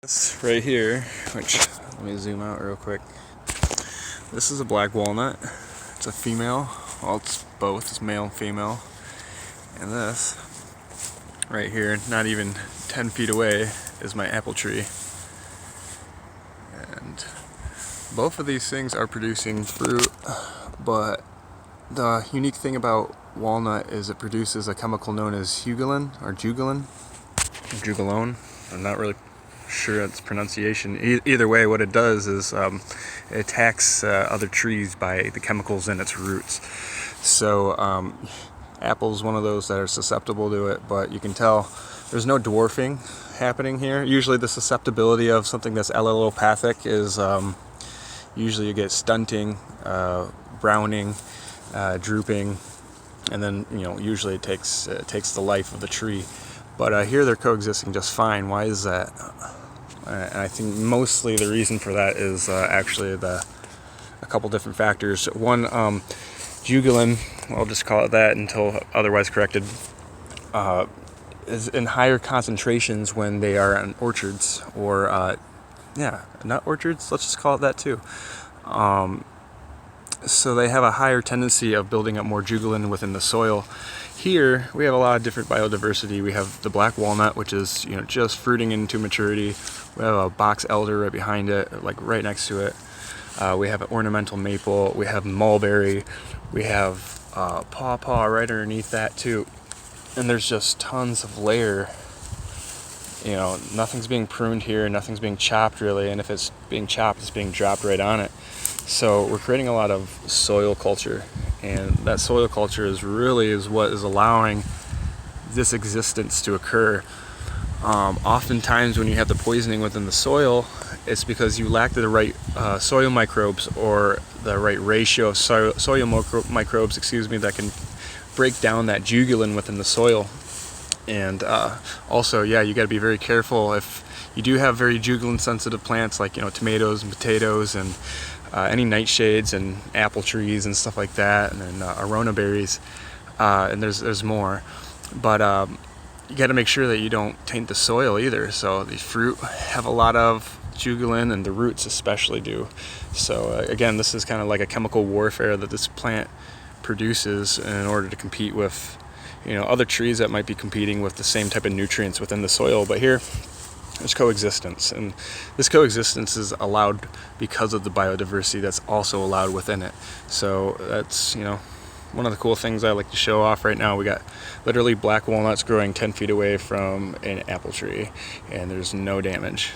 This right here, which let me zoom out real quick. This is a black walnut. It's a female. Well, it's both. It's male and female. And this right here, not even 10 feet away, is my apple tree. And both of these things are producing fruit, but the unique thing about walnut is it produces a chemical known as juglan or jugalone. I'm not really sure its pronunciation. Either way, what it does is it attacks other trees by the chemicals in its roots. So apple is one of those that are susceptible to it, but you can tell there's no dwarfing happening here. Usually the susceptibility of something that's allelopathic is usually you get stunting, browning, drooping, and then usually it takes the life of the tree. But here they're coexisting just fine. Why is that? And I think mostly the reason for that is actually a couple different factors. One, juglan, I'll just call it that until otherwise corrected, is in higher concentrations when they are in orchards, or nut orchards, let's just call it that too. So they have a higher tendency of building up more juglan within the soil. Here we have a lot of different biodiversity. We have the black walnut, which is just fruiting into maturity. We have a box elder right behind it, like right next to it. We have an ornamental maple. We have mulberry. We have pawpaw right underneath that too. And there's just tons of layer. Nothing's being pruned here. Nothing's being chopped really. And if it's being chopped, it's being dropped right on it. So we're creating a lot of soil culture, and that soil culture is what is allowing this existence to occur. Oftentimes when you have the poisoning within the soil, it's because you lack the right soil microbes, or the right ratio of soil microbes, that can break down that juglan within the soil. And also, you got to be very careful if you do have very juglan sensitive plants like tomatoes and potatoes and any nightshades and apple trees and stuff like that, and then arona berries, and there's more. But you got to make sure that you don't taint the soil either. So the fruit have a lot of juglan, and the roots especially do. So again, this is kind of like a chemical warfare that this plant produces in order to compete with other trees that might be competing with the same type of nutrients within the soil. But here there's coexistence, and this coexistence is allowed because of the biodiversity that's also allowed within it. So that's one of the cool things I like to show off right now. We got literally black walnuts growing 10 feet away from an apple tree, and there's no damage.